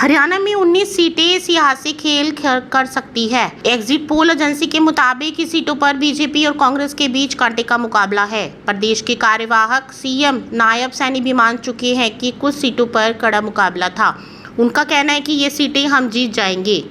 हरियाणा में 19 सीटें सियासी खेल कर सकती है। एग्जिट पोल एजेंसी के मुताबिक इस सीटों पर बीजेपी और कांग्रेस के बीच कांटे का मुकाबला है। प्रदेश के कार्यवाहक सीएम नायब सैनी भी मान चुके हैं कि कुछ सीटों पर कड़ा मुकाबला था। उनका कहना है कि ये सीटें हम जीत जाएंगे।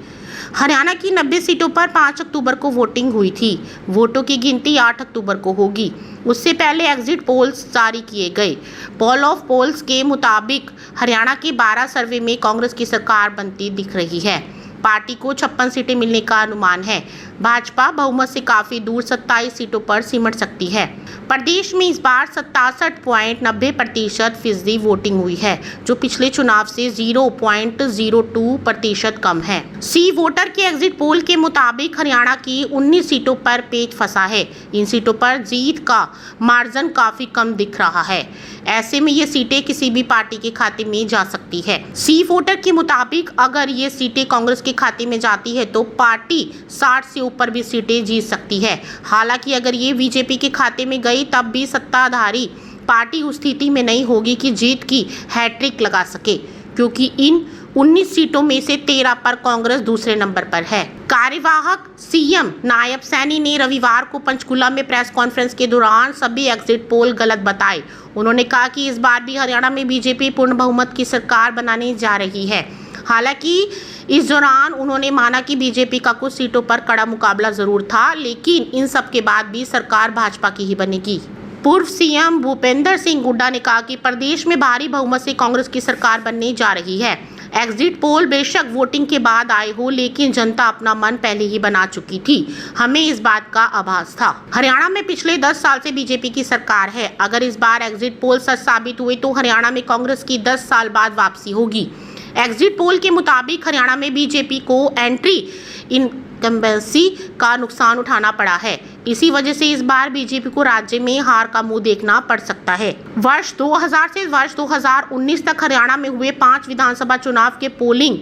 हरियाणा की 90 सीटों पर 5 अक्टूबर को वोटिंग हुई थी। वोटों की गिनती 8 अक्टूबर को होगी। उससे पहले एग्जिट पोल्स जारी किए गए। पोल ऑफ पोल्स के मुताबिक हरियाणा के 12 सर्वे में कांग्रेस की सरकार बनती दिख रही है। पार्टी को 56 सीटें मिलने का अनुमान है। भाजपा बहुमत से काफी दूर 27 सीटों पर सिमट सकती है। प्रदेश में इस बार 67.90% वोटिंग हुई है, जो पिछले चुनाव से 0.02% कम है। सी वोटर के एग्जिट पोल के मुताबिक हरियाणा की 19 सीटों पर पेच फंसा है। इन सीटों पर जीत का मार्जिन काफी कम दिख रहा है। ऐसे में ये सीटें किसी भी पार्टी के खाते में जा सकती है। सी वोटर के मुताबिक अगर ये सीटें कांग्रेस के खाते में जाती है तो पार्टी 60 से ऊपर भी सीटें जीत सकती है। हालांकि अगर ये बीजेपी के खाते में गई तब भी सत्ताधारी पार्टी उस स्थिति में नहीं होगी कि जीत की हैट्रिक लगा सके, क्योंकि इन 19 सीटों में से 13 पर कांग्रेस दूसरे नंबर पर है। कार्यवाहक सीएम नायब सैनी ने रविवार को पंचकुला में प्रेस कॉन्फ्रेंस के दौरान सभी एग्जिट पोल गलत बताए। उन्होंने कहा कि इस बार भी हरियाणा में बीजेपी पूर्ण बहुमत की सरकार बनाने जा रही है। हालांकि इस दौरान उन्होंने माना कि बीजेपी का कुछ सीटों पर कड़ा मुकाबला जरूर था, लेकिन इन सब के बाद भी सरकार भाजपा की ही बनेगी। पूर्व सीएम भूपेंद्र सिंह हुड्डा ने कहा कि प्रदेश में भारी बहुमत से कांग्रेस की सरकार बनने जा रही है। एग्जिट पोल बेशक वोटिंग के बाद आए हो, लेकिन जनता अपना मन पहले ही बना चुकी थी। हमें इस बात का आभास था। हरियाणा में पिछले 10 साल से बीजेपी की सरकार है। अगर इस बार एग्जिट पोल सच साबित हुए तो हरियाणा में कांग्रेस की 10 साल बाद वापसी होगी। एग्जिट पोल के मुताबिक हरियाणा में बीजेपी को एंट्री इनकम्बेंसी का नुकसान उठाना पड़ा है। इसी वजह से इस बार बीजेपी को राज्य में हार का मुंह देखना पड़ सकता है। वर्ष 2000 से वर्ष 2019 तक हरियाणा में हुए 5 विधानसभा चुनाव के पोलिंग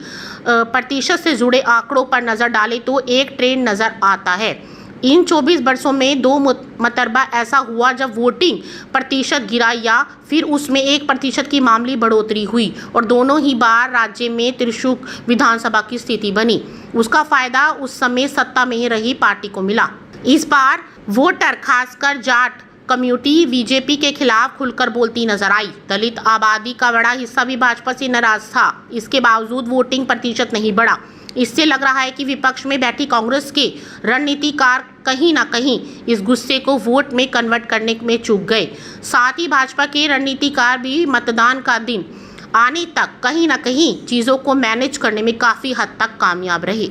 प्रतिशत से जुड़े आंकड़ों पर नजर डालें तो एक ट्रेंड नजर आता है। इन 24 वर्षों में 2 मरतबा ऐसा हुआ जब वोटिंग प्रतिशत गिरा या फिर उसमें 1% की मामूली बढ़ोतरी हुई, और दोनों ही बार राज्य में त्रिशूल विधानसभा की स्थिति बनी। उसका फायदा उस समय सत्ता में ही रही पार्टी को मिला। इस बार वोटर खासकर जाट कम्युनिटी बीजेपी के खिलाफ खुलकर बोलती नजर आई। दलित आबादी का बड़ा हिस्सा भी भाजपा से नाराज था। इसके बावजूद वोटिंग प्रतिशत नहीं बढ़ा। इससे लग रहा है कि विपक्ष में बैठी कांग्रेस के रणनीतिकार कहीं ना कहीं इस गुस्से को वोट में कन्वर्ट करने में चूक गए। साथ ही भाजपा के रणनीतिकार भी मतदान का दिन आने तक कहीं ना कहीं चीजों को मैनेज करने में काफी हद तक कामयाब रहे।